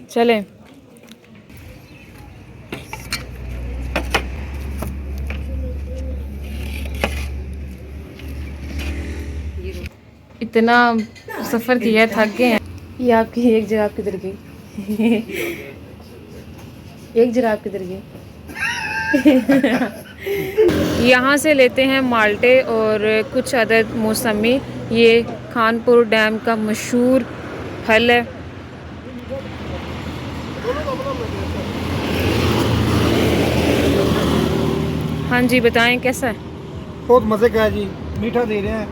चले। इतना सफ़र किया, थक गए हैं। ये आपकी एक जराब किधर गई? एक जराब किधर गई? यहाँ से लेते हैं माल्टे और कुछ अदद मौसमी। ये खानपुर डैम का मशहूर फल है। हाँ जी, बताएं कैसा है? बहुत मज़े का है जी, मीठा दे रहे हैं,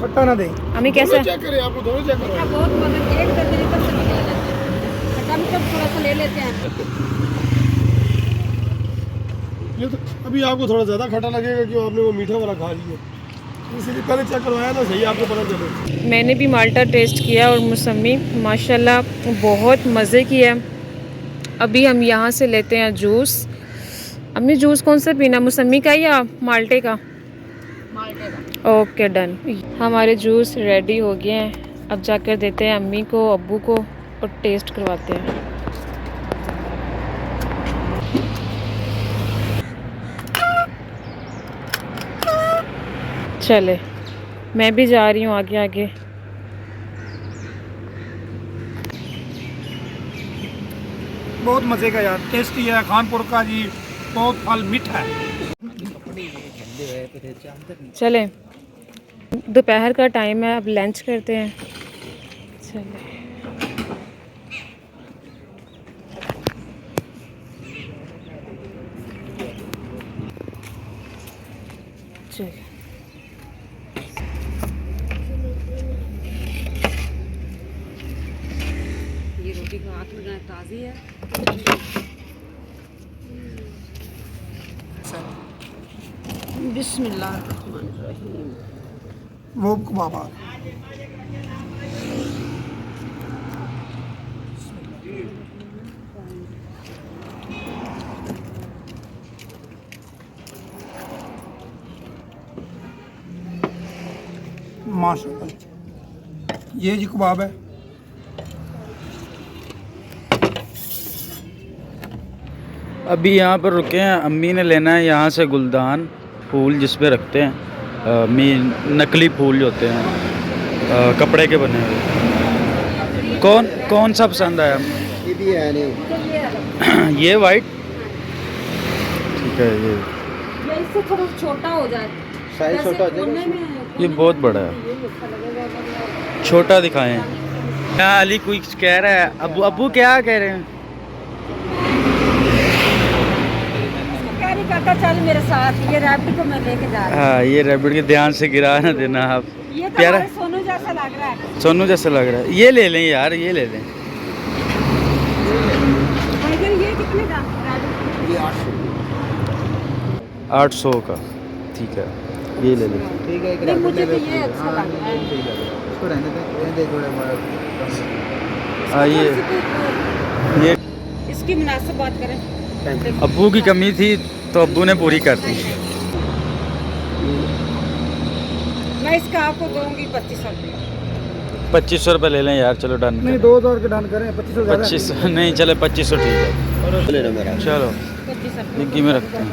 खट्टा ना दें। अम्मी कैसा है? चेक करें, आपको दोनों चेक करें। बहुत मज़े, एक तरीके से निकाल लेते हैं, खट्टा मीठा थोड़ा सा ले लेते हैं। ये तो अभी आपको थोड़ा ज़्यादा खट्टा लगेगा कि आपने वो मीठा वाला खा लिया, इसीलिए पहले चेक करवाया ना, सही आपको पता चले। मैंने भी माल्टा टेस्ट किया और मौसमी माशाल्लाह बहुत मज़े की है। अभी हम यहाँ से लेते हैं जूस। अम्मी जूस कौन सा पीना, मौसमी का या माल्टे का? माल्टे का। Okay done. हमारे जूस रेडी हो गए हैं, अब जाकर देते हैं अम्मी को, अब्बू को और टेस्ट करवाते हैं। चले, मैं भी जा रही हूँ आगे आगे। बहुत मज़े का यार, टेस्टी है खानपुर का जी, बहुत फल मीठा है। चले, दोपहर का टाइम है, अब लंच करते हैं। चले चले। ये रोटी को आँख लगाए, ताज़ी है। बिस्मिल्लाहिर्रहमानिर्रहीम। वो बाबा माशाल्लाह, ये जी कबाब है। अभी यहाँ पर रुके हैं, अम्मी ने लेना है यहाँ से गुलदान फूल जिस पे रखते हैं नकली फूल जो होते हैं कपड़े के बने हुए। कौन सा पसंद आया? ये भी है नहीं। ये वाइट ठीक है। ये इससे थोड़ा छोटा हो जाए, साइज छोटा हो जाएगा। ये बहुत बड़ा है, छोटा दिखाएं। यहाँ अली कुछ कह रहा है, अबू अबू क्या कह रहे हैं? कह रही काका चल मेरे साथ, ये रैबिट को मैं लेके जा रही हूँ। हाँ, ये रैबिट के ध्यान से गिरा ना देना आप। ये तो प्यारा हमारे सोनू जैसा लग रहा है। सोनू जैसा लग रहा है। ये ले लें यार, ये ले लें। ये कितने का रैबिट? ये 800। 800 का, ठीक है, ये ले लें। ठीक है, नहीं, मुझे तो ये अच्छा लग रहा है। इसको रहने दे थोड़े हाँ, ये इसकी मुनासिब बात करें। अब्बू की कमी थी तो अब्बू ने पूरी कर दी। मैं इसका आपको दूंगी 2500 रुपये। 2500 रुपये ले लें यार, चलो डन। नहीं, 2000 के डन करें, 2500 ज़्यादा है। 2500 नहीं, चले 2500 ठीक है। चलो 2500 डिग्गी में रखते हैं।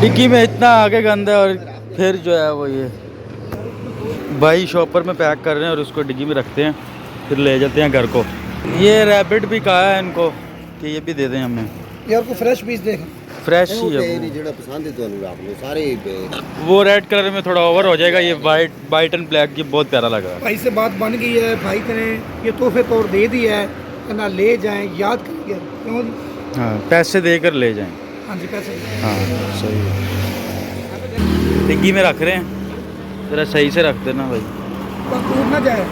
डिग्गी में इतना आगे गंदा है, और फिर जो है वो ये भाई शॉपर में पैक कर रहे हैं और उसको डिग्गी में रखते हैं, फिर ले जाते हैं घर को। ये रैबिट भी कहा है इनको कि ये भी दे दें हमें। यार को फ्रेश पीस देख, फ्रेश ही है वो रेड कलर में थोड़ा ओवर हो जाएगा। ये वाइट एंड ब्लैक ये बहुत प्यारा लग रहा है। भाई से बात बन गई है, भाई ने ये तोहफे तौर दे दिया है, ना ले जाएं, याद करिए। क्यों जी? हाँ, पैसे देकर ले जाएं। हाँ जी, पैसे। हाँ सही है। डिग्गी में रख रहे हैं, जरा सही से रख देना भाई, टूट ना जाए।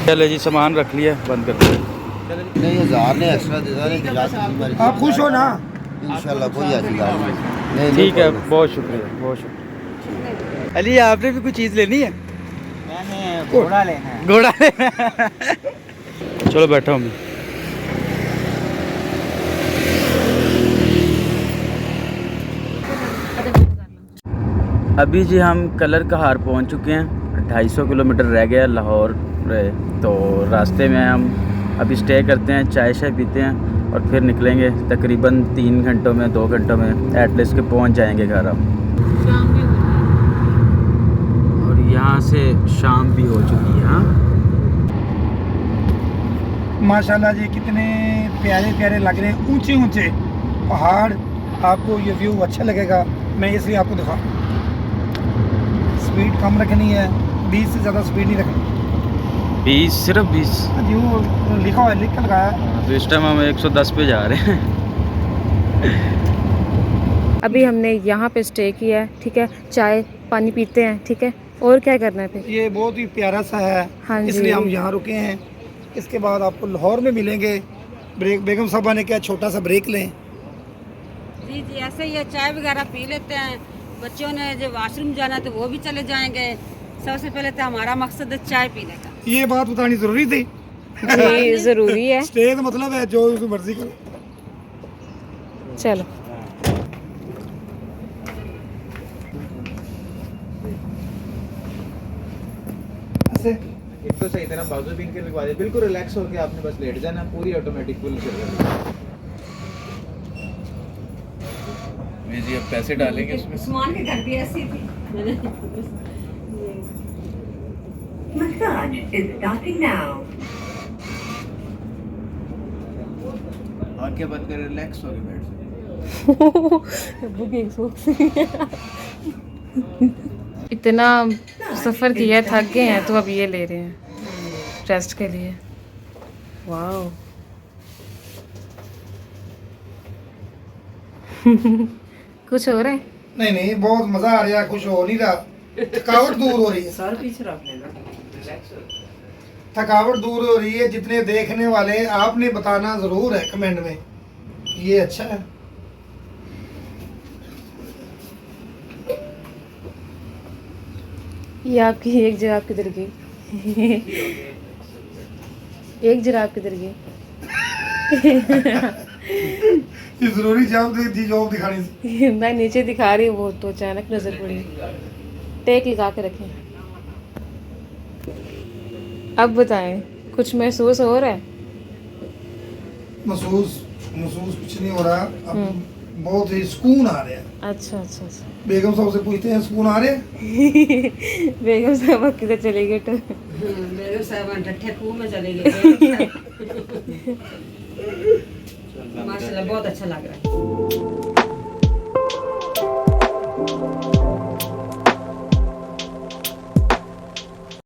चले जी, सामान रख लिया, बंद कर दिया। नहीं, 1000 ने एक्स्ट्रा दे दिया। आप खुश हो ना? इंशाल्लाह कोई ऐसी बात नहीं। ठीक है, बहुत शुक्रिया, बहुत शुक्रिया। अली आपने भी कुछ चीज़ लेनी है? मैंने घोड़ा लेना है। घोड़ा लेना है। चलो बैठो हम। अभी जी हम कलर कहार पहुंच चुके हैं। 250 किलोमीटर रह गया लाहौर रहे, तो रास्ते में हम अभी स्टे करते हैं, चाय शाय पीते हैं और फिर निकलेंगे। तकरीबन 3 घंटों में 2 घंटों में एटलीस्ट के पहुंच जाएंगे घर हम। शाम भी हो और यहाँ से शाम भी हो चुकी है। हाँ माशाल्लाह जी, कितने प्यारे प्यारे लग रहे हैं, ऊंचे ऊंचे पहाड़। आपको ये व्यू अच्छा लगेगा, मैं इसलिए आपको दिखा। स्पीड कम रखनी है, 20 से ज़्यादा स्पीड नहीं रखनी। 20, सिर्फ 20। जी वो लिखा हुआ है, लिख कर लगाया है। तो इस टाइम हम 110 पे जा रहे हैं। अभी हमने यहाँ पे स्टे किया है, ठीक है, चाय पानी पीते हैं, ठीक है, और क्या करना है फिर? ये बहुत ही प्यारा सा है, हाँ जी। इसलिए हम यहाँ रुके हैं। इसके बाद आपको लाहौर में मिलेंगे। ब्रेक, बेगम साहबा ने क्या छोटा सा ब्रेक लें। जी जी, ऐसे ही है, चाय वगैरह पी लेते हैं। बच्चों ने जो वॉशरूम जाना तो वो भी चले जाएंगे। सबसे पहले तो हमारा मकसद है चाय पीने का। ये बात बतानी ज़रूरी थी। जी ज़रूरी है। स्टे का मतलब है जो उसकी मर्जी करो। चलो ऐसे एक तो सही तरह बाजू बीन के लगवा दे, बिल्कुल रिलैक्स होके आपने बस लेट जाना, पूरी ऑटोमेटिक फुल कर। जी अब पैसे डालेंगे उसमें। उस्मान के घर भी ऐसी थी मैंने। Massage is starting now. आंखें बंद कर रिलैक्स होके बैठ जाओ। इतना सफ़र किया, थक गए हैं, तो अब ये ले रहे हैं रेस्ट के लिए। वाह कुछ हो रहा है? नहीं नहीं, बहुत मज़ा आ रहा है, कुछ हो नहीं रहा। थकावट दूर हो रही है, सर पीछे रख लेना। थकावट दूर हो रही है। जितने देखने वाले, आपने बताना ज़रूर है कमेंट में, ये अच्छा है। ये आपकी एक जराब किधर गई? एक जराब किधर गई? ये ज़रूरी जॉब दिखानी थी। मैं नीचे दिखा रही हूँ, वो तो अचानक नज़र पड़ी। टेक लगा के रखें। अब बताएं, कुछ महसूस हो रहा है? महसूस कुछ नहीं हो रहा। अब बहुत ही सुकून आ रहा है। अच्छा अच्छा अच्छा। बेगम साहब से पूछते हैं, सुकून आ रहा है? बेगम साहब किधर चले गए? तो मेरे साहब डट्ठे कुएं में चले गए। माशाल्लाह बहुत अच्छा लग रहा है।